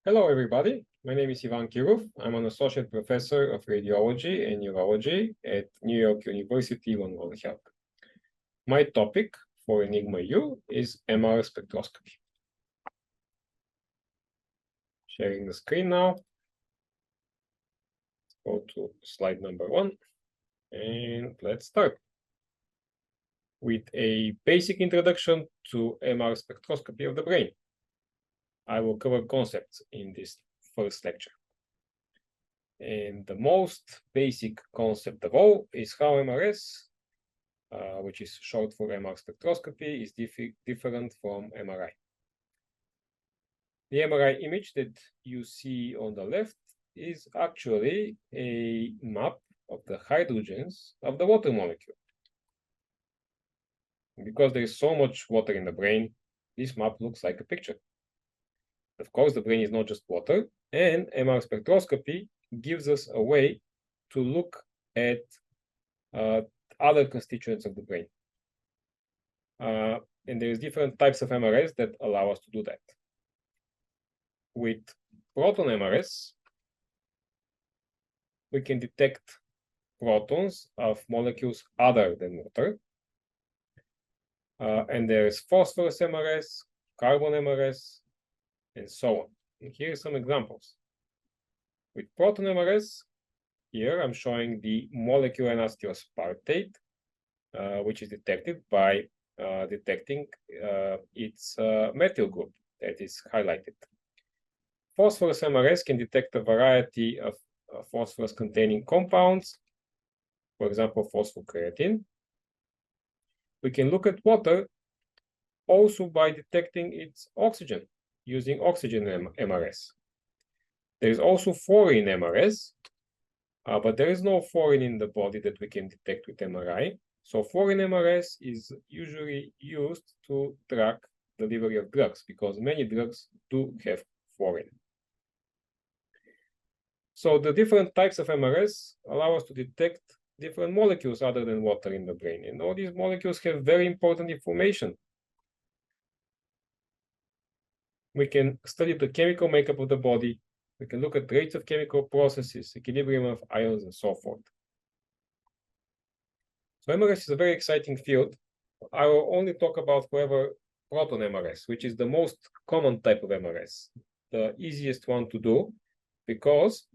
Hello, everybody. My name is Ivan Kirov. I'm an associate professor of radiology and neurology at New York University, Long Island Health. My topic for Enigma-U is MR spectroscopy. Sharing the screen now. Go to slide number 1, and let's start with a basic introduction to MR spectroscopy of the brain. I will cover concepts in this first lecture. And the most basic concept of all is how MRS, which is short for MR spectroscopy, is different from MRI. The MRI image that you see on the left is actually a map of the hydrogens of the water molecule. Because there is so much water in the brain, this map looks like a picture. Of course, the brain is not just water, and MR spectroscopy gives us a way to look at other constituents of the brain. And there's different types of MRS that allow us to do that. With proton MRS, we can detect protons of molecules other than water. And there's phosphorus MRS, carbon MRS, and so on. And here are some examples. With proton MRS, here I'm showing the molecule N-acetylaspartate, which is detected by detecting its methyl group that is highlighted. Phosphorus MRS can detect a variety of phosphorus-containing compounds, for example, phosphocreatine. We can look at water also by detecting its oxygen using oxygen MRS. There is also fluorine MRS, but there is no fluorine in the body that we can detect with MRI. So fluorine MRS is usually used to track delivery of drugs because many drugs do have fluorine. So the different types of MRS allow us to detect different molecules other than water in the brain. And all these molecules have very important information. We can study the chemical makeup of the body. We can look at rates of chemical processes, equilibrium of ions, and so forth. So MRS is a very exciting field. I will only talk about, however, proton MRS, which is the most common type of MRS, the easiest one to do, because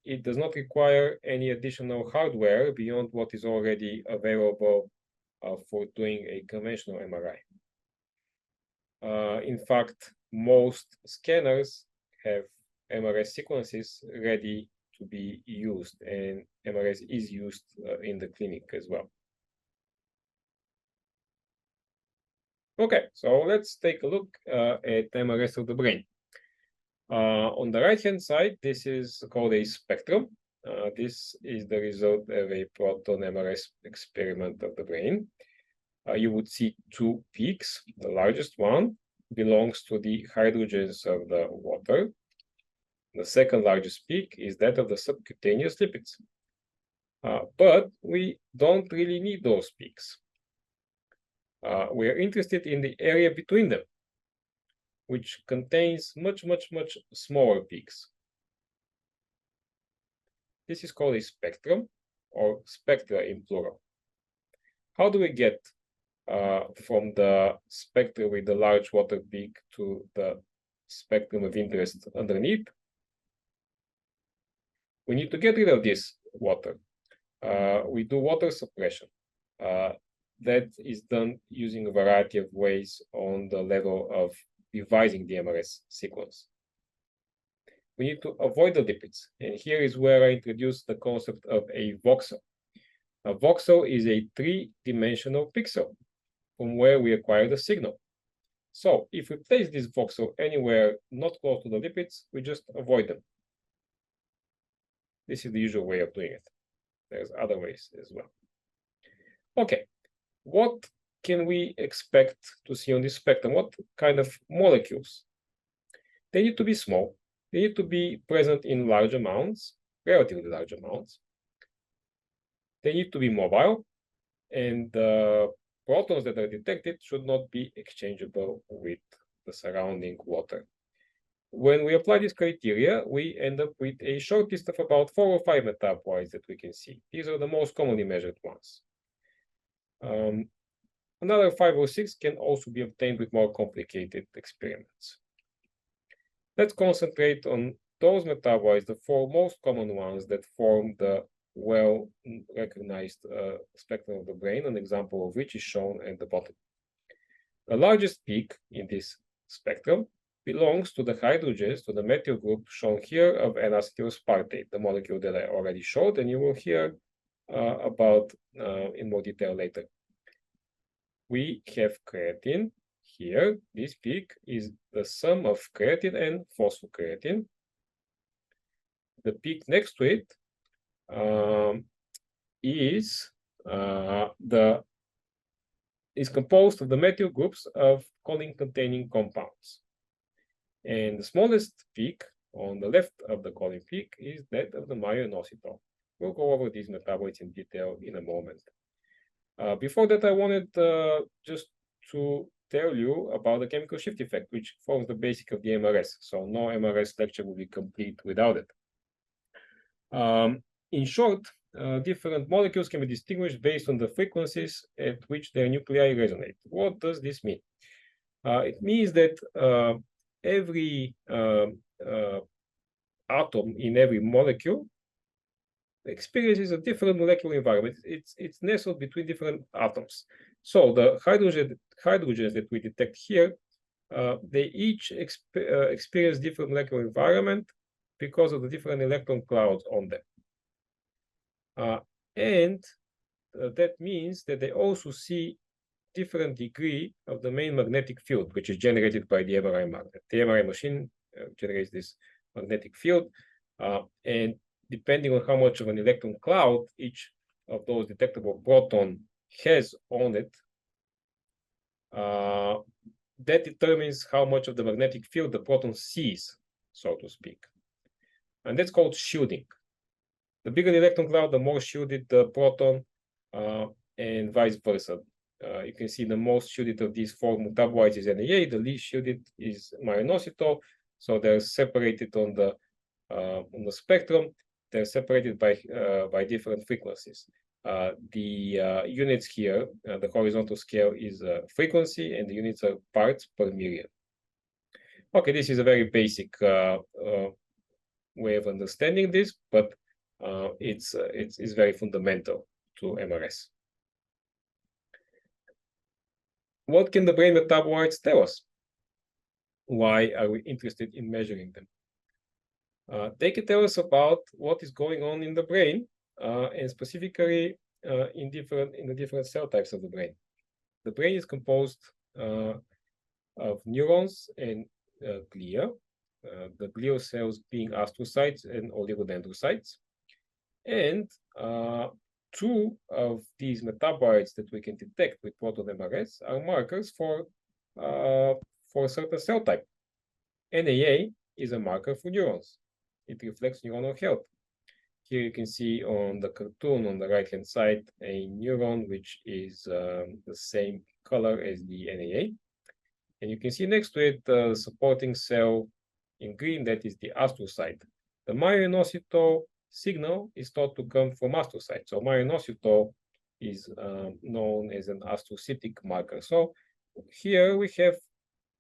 it does not require any additional hardware beyond what is already available for doing a conventional MRI. In fact, most scanners have MRS sequences ready to be used, and MRS is used in the clinic as well. Okay, so let's take a look at MRS of the brain. On the right-hand side, this is called a spectrum. This is the result of a proton MRS experiment of the brain. You would see two peaks. The largest one belongs to the hydrogens of the water. The second largest peak is that of the subcutaneous lipids. But we don't really need those peaks. We are interested in the area between them, which contains much smaller peaks. This is called a spectrum, or spectra in plural. How do we get from the spectrum with the large water peak to the spectrum of interest underneath? We need to get rid of this water. We do water suppression. That is done using a variety of ways on the level of revising the MRS sequence. We need to avoid the lipids, and here is where I introduce the concept of a voxel. A voxel is a three-dimensional pixel from where we acquire the signal. So if we place this voxel anywhere not close to the lipids, we just avoid them. This is the usual way of doing it. There's other ways as well. Okay, what can we expect to see on this spectrum? What kind of molecules? They need to be small. They need to be present in large amounts, relatively large amounts. They need to be mobile, and the protons that are detected should not be exchangeable with the surrounding water. when we apply this criteria, we end up with a short list of about 4 or 5 metabolites that we can see. These are the most commonly measured ones. Another 5 or 6 can also be obtained with more complicated experiments. Let's concentrate on those metabolites, the 4 most common ones that form the well-recognized spectrum of the brain, an example of which is shown at the bottom. The largest peak in this spectrum belongs to the hydrogens, to the methyl group shown here of N-acetylspartate, the molecule that I already showed, and you will hear about in more detail later. We have creatine here. This peak is the sum of creatine and phosphocreatine. The peak next to it is composed of the methyl groups of choline-containing compounds. And the smallest peak on the left of the choline peak is that of the myo-inositol. We'll go over these metabolites in detail in a moment. Before that, I wanted just to tell you about the chemical shift effect, which forms the basic of the MRS. So no MRS lecture will be complete without it. In short, different molecules can be distinguished based on the frequencies at which their nuclei resonate. What does this mean? It means that every atom in every molecule experiences a different molecular environment. It's nestled between different atoms. So the hydrogens that we detect here, they each experience different molecular environment because of the different electron clouds on them. And that means that they also see different degree of the main magnetic field, which is generated by the MRI magnet. The MRI machine generates this magnetic field, and depending on how much of an electron cloud each of those detectable proton has on it, that determines how much of the magnetic field the proton sees, so to speak. And that's called shielding. The bigger the electron cloud, the more shielded the proton, and vice versa. You can see the most shielded of these 4 metabolites is NAA, the least shielded is myo-inositol. So they're separated on the spectrum. They're separated by different frequencies. The units here, the horizontal scale is frequency, and the units are parts per million. Okay, this is a very basic way of understanding this, but it's very fundamental to MRS. What can the brain metabolites tell us? Why are we interested in measuring them? They can tell us about what is going on in the brain, and specifically in the different cell types of the brain. The brain is composed of neurons and glia, the glial cells being astrocytes and oligodendrocytes. And 2 of these metabolites that we can detect with proton MRS are markers for a certain cell type. NAA is a marker for neurons. It reflects neuronal health. Here you can see on the cartoon on the right-hand side a neuron which is the same color as the NAA. And you can see next to it the supporting cell in green, that is the astrocyte. The myo-inositol signal is thought to come from astrocytes. So myo-inositol is known as an astrocytic marker. So here we have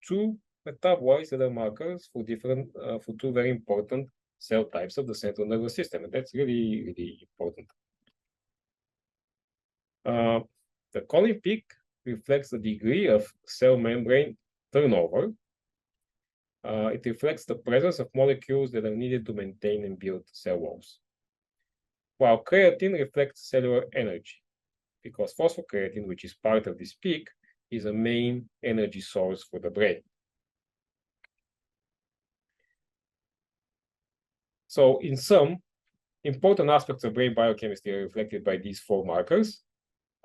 2 metabolites that are markers for 2 very important cell types of the central nervous system, and that's really, really important. The choline peak reflects the degree of cell membrane turnover. It reflects the presence of molecules that are needed to maintain and build cell walls. While creatine reflects cellular energy, because phosphocreatine, which is part of this peak, is a main energy source for the brain. So in sum, important aspects of brain biochemistry are reflected by these 4 markers,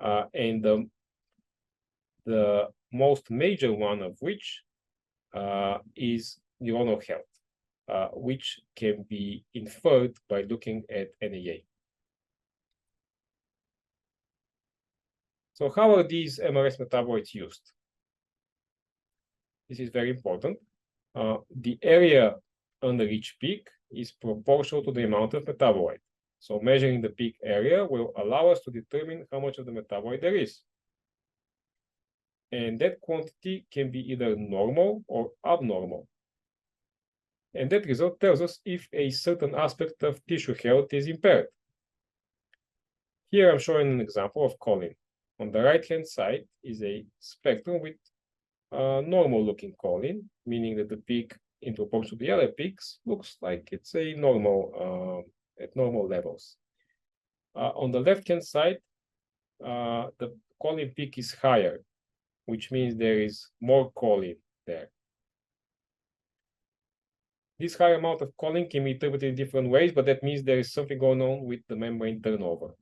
and the most major one of which is neuronal health, which can be inferred by looking at NAA. So how are these MRS metabolites used? This is very important. the area under each peak is proportional to the amount of metabolite. So measuring the peak area will allow us to determine how much of the metabolite there is. And that quantity can be either normal or abnormal. And that result tells us if a certain aspect of tissue health is impaired. Here I'm showing an example of choline. On the right-hand side is a spectrum with normal-looking choline, meaning that the peak in proportion to the other peaks looks like it's a normal at normal levels. On the left-hand side, the choline peak is higher, which means there is more choline there. This high amount of choline can be interpreted in different ways, but that means there is something going on with the membrane turnover.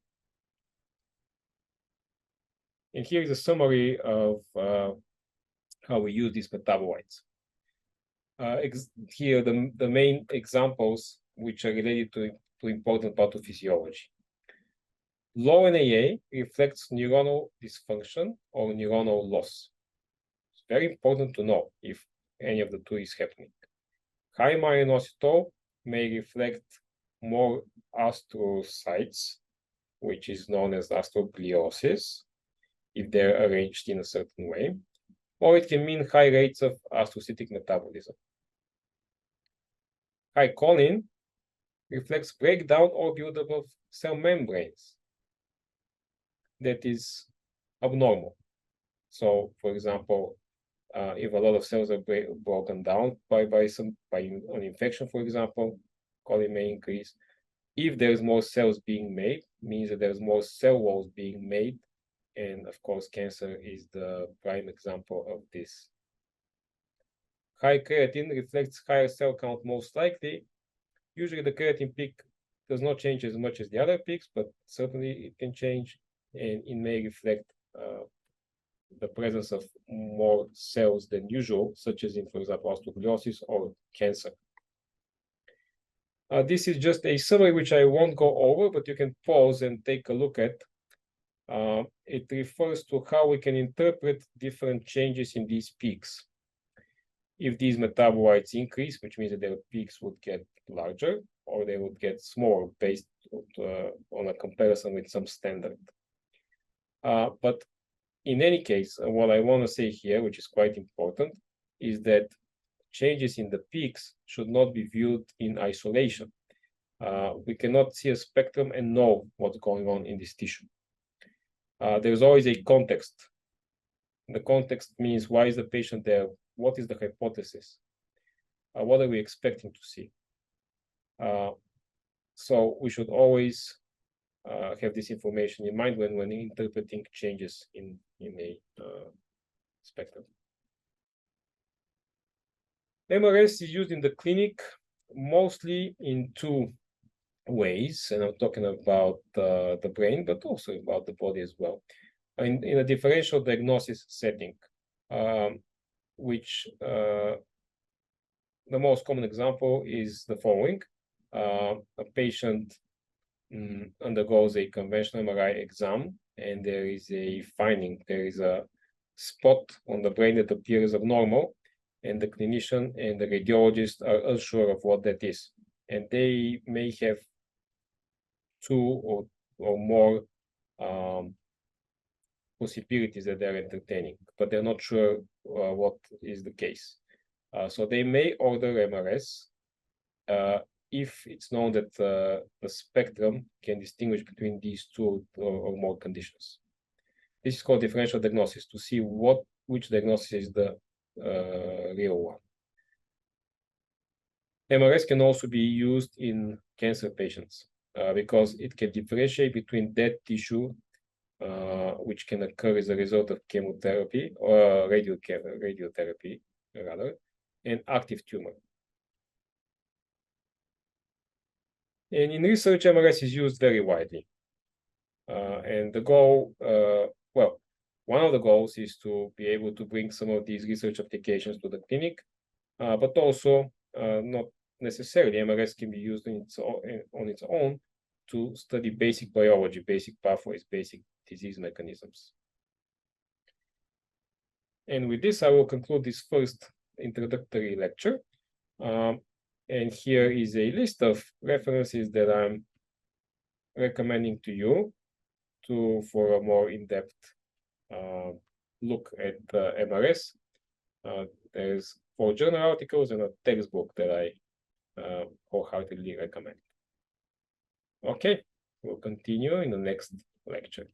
And here is a summary of how we use these metabolites. Here, the main examples which are related to important pathophysiology. Low NAA reflects neuronal dysfunction or neuronal loss. It's very important to know if any of the two is happening. High myoinositol may reflect more astrocytes, which is known as astrogliosis, if they're arranged in a certain way, or it can mean high rates of astrocytic metabolism. High choline reflects breakdown or buildup of cell membranes that is abnormal. So, for example, if a lot of cells are broken down by an infection, for example, choline may increase. If there's more cells being made, means that there's more cell walls being made, and of course, cancer is the prime example of this. High creatine reflects higher cell count most likely. Usually the creatine peak does not change as much as the other peaks, but certainly it can change, and it may reflect the presence of more cells than usual, such as in, for example, astrogliosis or cancer. This is just a summary which I won't go over, but you can pause and take a look at. It refers to how we can interpret different changes in these peaks. If these metabolites increase, which means that their peaks would get larger, or they would get smaller based on a comparison with some standard. But in any case, what I want to say here, which is quite important, is that changes in the peaks should not be viewed in isolation. We cannot see a spectrum and know what's going on in this tissue. There's always a context. The context means, why is the patient there? What is the hypothesis? What are we expecting to see? So we should always have this information in mind when interpreting changes in a spectrum. MRS is used in the clinic mostly in two ways, and I'm talking about the brain, but also about the body as well. In a differential diagnosis setting, which the most common example is the following. A patient undergoes a conventional MRI exam, and there is a finding. There is a spot on the brain that appears abnormal, and the clinician and the radiologist are unsure of what that is. And they may have two or more possibilities that they're entertaining, but they're not sure what is the case. So they may order MRS if it's known that the spectrum can distinguish between these two or more conditions. This is called differential diagnosis, to see which diagnosis is the real one. MRS can also be used in cancer patients because it can differentiate between dead tissue, which can occur as a result of chemotherapy or radiotherapy, rather, and active tumor. And in research, MRS is used very widely. And the goal, well, one of the goals is to be able to bring some of these research applications to the clinic, but also not necessarily. MRS can be used on its own to study basic biology, basic pathways, basic disease mechanisms. And with this, I will conclude this first introductory lecture. And here is a list of references that I'm recommending to you for a more in-depth look at MRS. There's 4 journal articles and a textbook that I wholeheartedly recommend. Okay, we'll continue in the next lecture.